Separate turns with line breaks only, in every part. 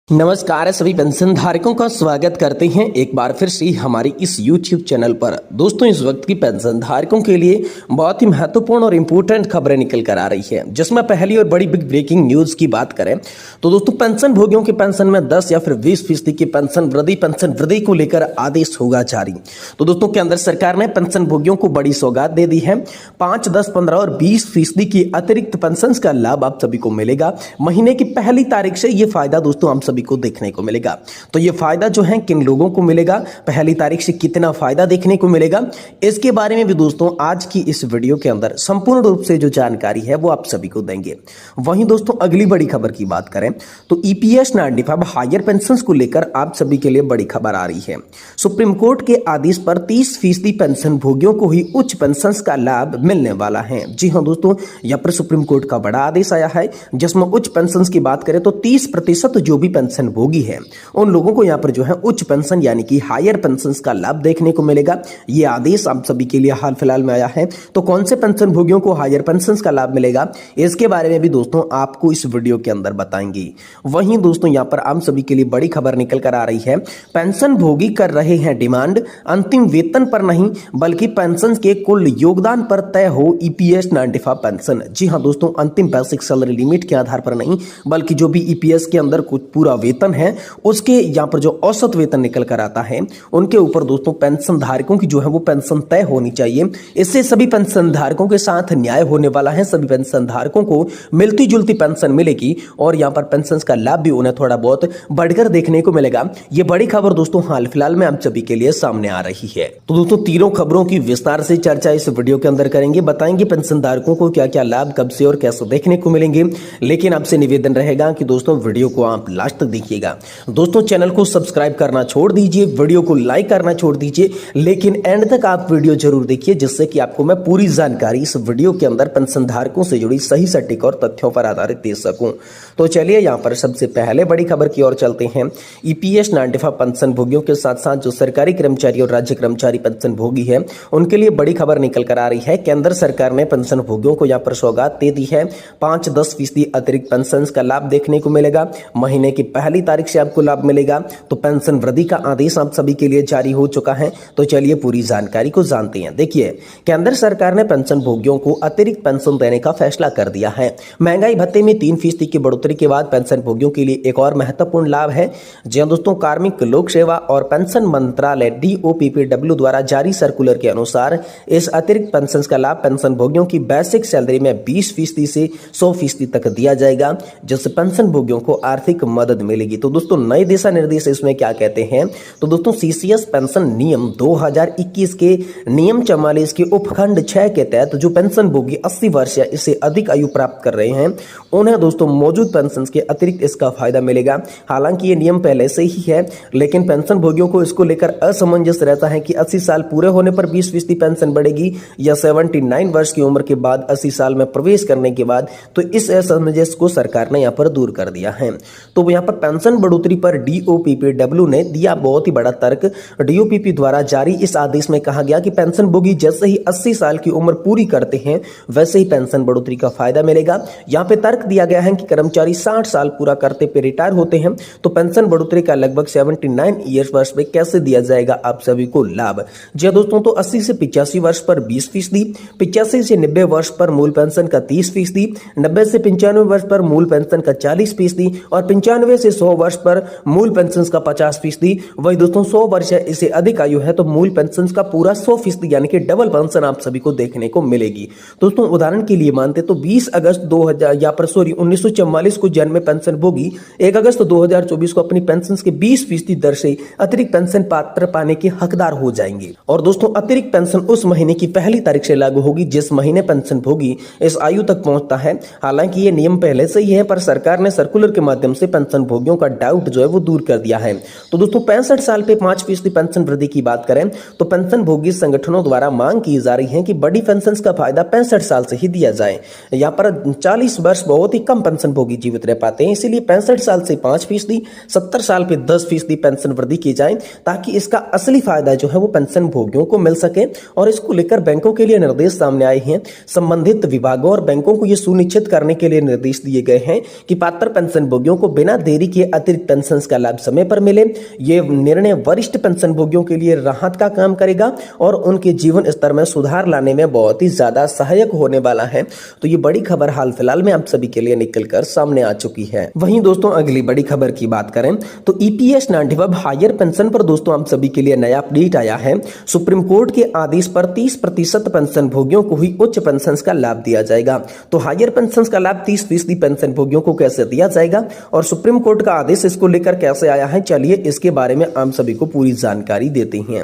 नमस्कार सभी पेंशन धारकों का स्वागत करते हैं एक बार फिर से हमारी इस YouTube चैनल पर। दोस्तों इस वक्त की पेंशन धारकों के लिए बहुत ही महत्वपूर्ण और इम्पोर्टेंट खबरें निकल कर आ रही है, जिसमें पहली और बड़ी बिग ब्रेकिंग न्यूज की बात करें तो दोस्तों पेंशन भोगियों की पेंशन में 10 या फिर 20% की पेंशन वृद्धि को लेकर आदेश होगा जारी। तो दोस्तों केंद्र सरकार ने पेंशन भोगियों को बड़ी सौगात दे दी है। 5, 10, 15 और 20% की अतिरिक्त पेंशन का लाभ आप सभी को मिलेगा। महीने की पहली तारीख से ये फायदा दोस्तों हम सभी को देखने को मिलेगा। तो ये फायदा जो है किन लोगों को मिलेगा, पहली तारीख से कितना फायदा देखने को मिलेगा, इसके बारे में भी दोस्तों आज की इस वीडियो के अंदर संपूर्ण रूप से जो जानकारी है वो आप सभी को देंगे। वहीं दोस्तों अगली बड़ी खबर की बात करें तो ईपीएस 95 हायर पेंशन को लेकर आप सभी के लिए बड़ी खबर आ रही है। सुप्रीम कोर्ट के आदेश पर 30% पेंशन भोगियों को ही उच्च पेंशन का लाभ मिलने वाला है। जी हाँ दोस्तों, यहाँ पर सुप्रीम कोर्ट का बड़ा आदेश आया है, जिसमें उच्च पेंशन की बात करें तो 30% जो भी पेंशन भोगी है उन लोगों को यहां पर जो है उच्च पेंशन यानी कि हायर पेंशन का लाभ देखने को मिलेगा। यह आदेश आप सभी के लिए हाल फिलहाल में आया है। तो कौन से पेंशन भोगियों को हायर पेंशन का लाभ मिलेगा, इसके बारे में भी दोस्तों आपको इस वीडियो के अंदर बताएंगे। वहीं दोस्तों यहां पर आप सभी के लिए बड़ी खबर निकल कर आ रही है। पेंशन भोगी कर रहे हैं डिमांड, अंतिम वेतन पर नहीं बल्कि पेंशन के कुल योगदान पर तय हो ईपीएस 95 पेंशन। जी हां दोस्तों, अंतिम बेसिक सैलरी लिमिट के आधार पर नहीं बल्कि जो भी ईपीएस के अंदर कुछ पूरा वेतन है उसके यहां पर जो औसत वेतन निकल कर आता है उनके ऊपर दोस्तों पेंशन धारकों की जो है वो पेंशन तय होनी चाहिए। इससे सभी पेंशन धारकों के साथ न्याय होने वाला है। सभी पेंशन धारकों को मिलती जुलती पेंशन मिलेगी और यहां पर पेंशन का लाभ भी उन्हें थोड़ा बहुत बढ़कर देखने को मिलेगा। ये बड़ी खबर दोस्तों हाल फिलहाल में आप सभी के लिए सामने आ रही है। तो दोस्तों तीनों खबरों की विस्तार से चर्चा इस वीडियो के अंदर करेंगे, बताएंगे पेंशन धारकों को क्या क्या लाभ कब से और कैसे देखने को मिलेंगे। लेकिन आपसे निवेदन रहेगा कि दोस्तों वीडियो को आप लास्ट तक देखिएगा। दोस्तों चैनल को सब्सक्राइब करना छोड़ दीजिए, वीडियो को लाइक करना छोड़ दीजिए, लेकिन एंड तक आप वीडियो जरूर देखिए, जिससे कि आपको मैं पूरी जानकारी इस वीडियो के अंदर पेंशन धारकों से जुड़ी सही सटीक और तथ्यों पर आधारित दे सकूं। तो चलिए यहां पर सबसे पहले बड़ी खबर की ओर चलते हैं। ईपीएस 95 पेंशन भोगियों के साथ साथ जो सरकारी कर्मचारी और राज्य कर्मचारी पेंशन भोगी है उनके लिए बड़ी खबर निकल कर आ रही है। केंद्र सरकार ने पेंशन भोगियों को यहां पर सौगात दे दी है। 5-10% अतिरिक्त पेंशन का लाभ देखने को मिलेगा। महीने की पहली तारीख से आपको लाभ मिलेगा। तो पेंशन वृद्धि का आदेश आप सभी के लिए जारी हो चुका है। तो चलिए पूरी जानकारी को जानते हैं। देखिए, केंद्र सरकार ने पेंशन भोगियों को अतिरिक्त पेंशन देने का फैसला कर दिया है। महंगाई भत्ते में 3% की बढ़ोतरी के बाद पेंशन भोगियों के लिए एक और महत्वपूर्ण लाभ है। जी दोस्तों, कार्मिक लोक सेवा और पेंशन मंत्रालय DOPPW द्वारा जारी सर्कुलर के अनुसार इस अतिरिक्त पेंशन का लाभ पेंशन भोगियों की बेसिक सैलरी में 20% से 100% तक दिया जाएगा, जिससे पेंशन भोगियों को आर्थिक मदद मिलेगी। तो दोस्तों नए दिशा निर्देश इसमें क्या कहते हैं तो दोस्तों सीसीएस पेंशन नियम 2021 के नियम 44 के उपखंड 6 के तहत जो पेंशन भोगी 80 वर्ष या इससे अधिक आयु प्राप्त कर रहे हैं उन्हें दोस्तों मौजूद पेंशन के अतिरिक्त इसका फायदा मिलेगा। हालांकि ये नियम पहले से ही है, लेकिन पेंशन भोगियों को इसको लेकर असमंजस रहता है कि 80 साल पूरे होने पर 20% पेंशन बढ़ेगी या 79 वर्ष की उम्र के बाद 80 साल में प्रवेश करने के बाद। तो इस असमंजस को सरकार ने यहाँ पर दूर कर दिया है। तो यहाँ पर पेंशन बढ़ोतरी पर DOPPW ने दिया बहुत ही बड़ा तर्क। DOPP द्वारा जारी इस आदेश में कहा गया कि पेंशन भोगी जैसे ही 80 साल की उम्र पूरी करते हैं वैसे ही पेंशन बढ़ोतरी का फायदा मिलेगा। यहाँ पे तर्क दिया गया है कि कर्मचारी 60 साल पूरा करते पे रिटायर होते हैं तो पेंशन बढ़ोतरी का लगभग 79 ईयर्स वर्ष में कैसे दिया जाएगा आप सभी को लाभ। जी दोस्तों, तो 80 से 85 वर्ष पर 20%, 85 से 90 वर्ष पर मूल पेंशन का 30%, 90 से 95 वर्ष पर मूल पेंशन का 40% और 95 से 100 वर्ष पर मूल पेंशन का 50%। वही दोस्तों 100 वर्ष है इससे अधिक आयु है तो मूल पेंशन का पूरा 100% यानी कि डबल पेंशन आप सभी को देखने को मिलेगी। दोस्तों उदाहरण के लिए मानते तो 20 अगस्त 1944 को जन्मे पेंशन भोगी 1 अगस्त 2024 को अपनी पेंशन के 20% दर से अतिरिक्त पेंशन पात्र पाने के हकदार हो जाएंगे। और दोस्तों अतिरिक्त पेंशन उस महीने की पहली तारीख से लागू होगी जिस महीने पेंशन भोगी इस आयु तक पहुंचता है। हालांकि ये नियम पहले से ही है, पर सरकार ने सर्कुलर के माध्यम से पेंशन भोगियों का डाउट जो है वो दूर कर दिया है। तो दोस्तों 65 साल पे 5% पेंशन वृद्धि की बात करें तो पेंशन भोगी संगठनों द्वारा मांग की जा रही है कि बड़ी पेंशन का फायदा 65 साल से ही दिया जाए। यहाँ पर 40 वर्ष बहुत ही कम पेंशन भोगी जीवित रह पाते हैं। इसीलिए 65 साल से 5%, 70 साल पे 10% पेंशन वृद्धि की जाए, ताकि इसका असली फायदा जो है वो पेंशन भोगियों को मिल सके। और इसको लेकर बैंकों के लिए निर्देश सामने आए हैं। संबंधित विभागों और बैंकों को यह सुनिश्चित करने के लिए निर्देश दिए गए हैं कि पात्र पेंशन भोगियों को बिना देरी के अतिरिक्त पेंशन का लाभ समय पर मिले। यह निर्णय वरिष्ठ पेंशन भोगियों के लिए राहत का काम करेगा और उनके जीवन स्तर में सुधार लाने में बहुत ही ज्यादा सहायक होने वाला है। तो ये बड़ी खबर हाल फिलहाल में आप सभी के लिए निकलकर सामने आ चुकी है। वहीं दोस्तों अगली बड़ी खबर की बात करें तो ईपीएस 95 हायर पेंशन पर दोस्तों आप सभी के लिए नया अपडेट आया है। सुप्रीम कोर्ट के आदेश पर 30% पेंशन भोगियों को ही उच्च पेंशन का लाभ दिया जाएगा। तो हायर पेंशन का लाभ 30% पेंशन भोगियों को कैसे दिया जाएगा और सुप्रीम कोर्ट का आदेश इसको लेकर कैसे आया है, चलिए इसके बारे में हम सभी को पूरी जानकारी देते हैं।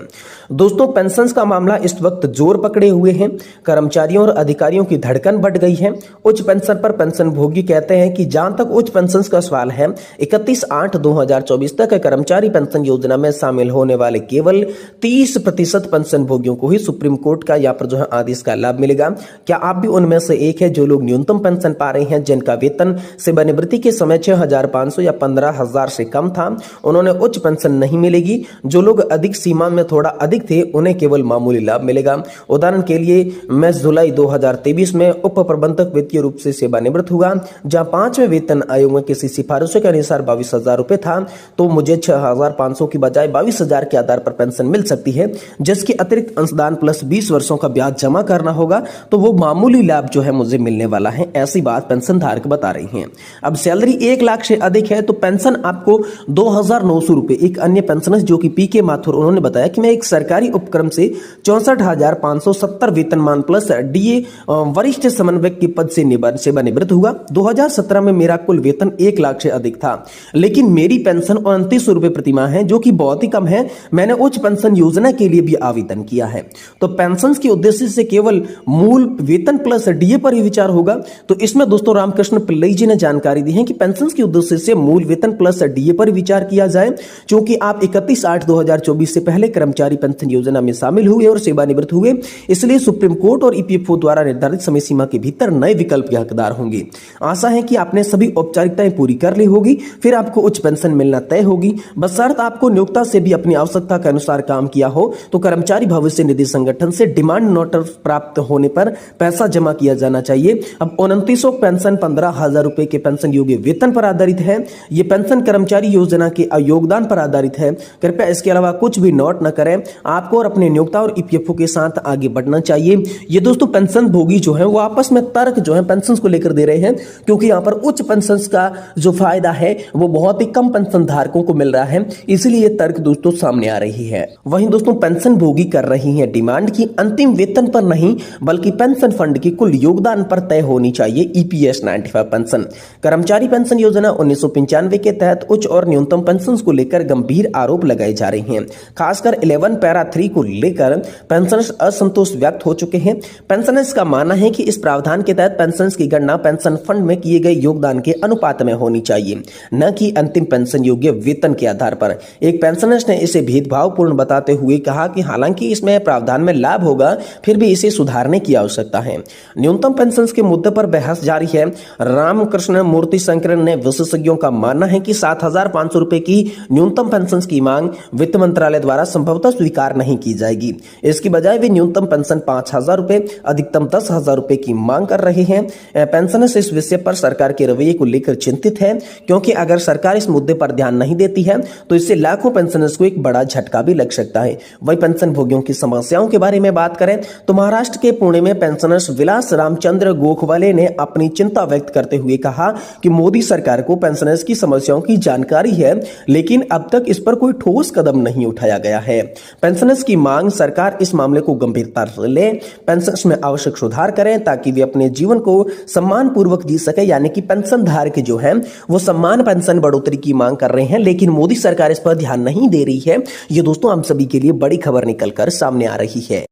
दोस्तों पेंशन का मामला इस वक्त जोर पकड़े हुए है। कर्मचारियों और अधिकारियों की धड़कन बढ़ गई है। उच्च पेंशन पर पेंशन भोगी कहते हैं कि जहां तक उच्च पेंशन का सवाल है, 31/8/2024 तक कर्मचारी पेंशन योजना में शामिल होने वाले केवल 30% पेंशन भोगियों को ही सुप्रीम कोर्ट का यहाँ पर जो है आदेश का लाभ मिलेगा। क्या आप भी उनमें से एक है जो लोग न्यूनतम पेंशन पा रहे हैं, जिनका वेतन सेवानिवृत्ति के समय 6,500 या 15,000 से कम था, उन्होंने उच्च पेंशन नहीं मिलेगी। जो लोग अधिक सीमा में थोड़ा अधिक थे, उन्हें केवल मामूली लाभ मिलेगा। उदाहरण के लिए मैं जुलाई 2023 में उप प्रबंधक वित्तीय रूप से सेवानिवृत्त हुआ, जहां 5वें वेतन आयोग में किसी सिफारिशों के अनुसार 22,000 रुपए था, तो मुझे 6,500 की बजाय 22,000 के आधार पर पेंशन मिल सकती है, जिसके अतिरिक्त अंशदान प्लस 20 वर्षों का ब्याज जमा करना होगा। तो वो मामूली लाभ जो है मुझे मिलने वाला है, ऐसी बात पेंशन धारक बता रही हैं। अब सैलरी 1 लाख से अधिक है तो पेंशन आपको 2,900 रुपए। एक अन्य पेंशनर जो कि पीके माथुर, उन्होंने बताया कि मैं एक सरकारी उपक्रम से 64,570 वेतनमान प्लस डीए वरिष्ठ समन्वयक के पद से सेवानिवृत्त हुआ। 2017 में मेरा कुल वेतन 1 लाख से अधिक था, लेकिन मेरी पेंशन 2900 रुपए प्रति माह है, जो कि बहुत ही कम है। मैंने उच्च पेंशन योजना के लिए भी आवेदन किया है। तो पेंशन के उद्देश्य से केवल मूल वेतन प्लस डीए पर ही विचार होगा। तो इसमें दोस्तों रामकृष्ण पिल्लई जी ने जानकारी दी है कि पेंशन के उद्देश्य से मूल वेतन प्लस डीए पर विचार किया जाए, क्योंकि आप 31/8/2024 से पहले कर्मचारी पेंशन योजना में शामिल हुए और सेवानिवृत्त हुए, इसलिए सुप्रीम कोर्ट और ईपीएफओ द्वारा निर्धारित समय सीमा के भीतर नए विकल्प के हकदार होंगे। आशा है कि आपने सभी औपचारिकताएं पूरी कर ली होगी, फिर आपको उच्च पेंशन मिलना तय होगी। बशर्ते आपको नियोक्ता से भी अपनी आवश्यकता के अनुसार काम किया हो, तो कर्मचारी भविष्य निधि संगठन से डिमांड नोटिस प्राप्त होने पर पैसा जमा किया जाना चाहिए। अब 2900 पेंशन 15,000 रुपए के पेंशन योग्य वेतन पर आधारित है। ये पेंशन कर्मचारी योजना के योगदान पर आधारित है। कृपया इसके अलावा कुछ भी नोट न करें। आपको और अपने नियोक्ता और ईपीएफओ के साथ आगे बढ़ना चाहिए। ये दोस्तों पेंशन भोगी जो है वो आपस में तर्क जो है पेंशन को लेकर दे रहे हैं, क्योंकि यहाँ पर उच्च पेंशन का जो फायदा है वो बहुत ही कम पेंशन धारकों को मिल रहा है, इसलिए ये तर्क दोस्तों सामने आ रही है। वहीं दोस्तों पेंशन भोगी कर रही है डिमांड की अंतिम वेतन पर नहीं, बल्कि पेंशन फंड के कुल योगदान पर तय होनी चाहिए ईपीएस 95 पेंशन। कर्मचारी पेंशन योजना 1995 के तहत उच्च और न्यूनतम पेंशन को लेकर गंभीर आरोप लगाए जा रहे हैं। खासकर 11 पैरा 3 को लेकर पेंशनर्स असंतोष व्यक्त हो चुके हैं। पेंशनर्स का मानना है कि इस प्रावधान के तहत पेंशन की गणना पेंशन फंड में किए गए योगदान के अनुपात में होनी चाहिए, न कि अंतिम पेंशन योग्य वेतन के आधार पर। एक पेंशनर्स ने इसे भेदभावपूर्ण बताते हुए कहा कि हालांकि इसमें प्रावधान में लाभ होगा, फिर भी इसे सुधारने की आवश्यकता है। न्यूनतम पेंशन के मुद्दे पर बहस जारी है। रामकृष्ण मूर्ति शंकरन ने विशेषज्ञों का मानना है कि 7,500 रुपए की न्यूनतम पेंशन की मांग वित्त मंत्रालय द्वारा संभवतः स्वीकार नहीं की जाएगी। इसकी बजाय वे न्यूनतम पेंशन 5,000 रुपए, अधिकतम 10,000 रुपए की मांग कर रहे हैं। पेंशनर्स इस विषय पर सरकार के रवैये को लेकर चिंतित है, क्योंकि अगर सरकार इस मुद्दे पर ध्यान नहीं देती है तो इससे लाखों पेंशनर्स को एक बड़ा झटका भी लग सकता है। वही पेंशन भोगियों की समस्याओं के बारे में बात करें तो महाराष्ट्र के पुणे में पेंशनर्स विलास रामचंद्र गोखवाले ने अपनी चिंता व्यक्त करते हुए कहा कि मोदी सरकार को पेंशनर्स की समस्याओं की जानकारी है, लेकिन अब तक इस पर कोई ठोस कदम नहीं उठाया गया है। पेंशनर्स की मांग सरकार इस मामले को गंभीरता से ले, पेंशनर्स में आवश्यक सुधार करें ताकि वे अपने जीवन को सम्मान पूर्वक जी सके। यानी कि पेंशन धारक जो है वो सम्मान पेंशन बढ़ोतरी की मांग कर रहे हैं, लेकिन मोदी सरकार इस पर ध्यान नहीं दे रही है। ये दोस्तों हम सभी के लिए बड़ी खबर निकलकर सामने आ रही है।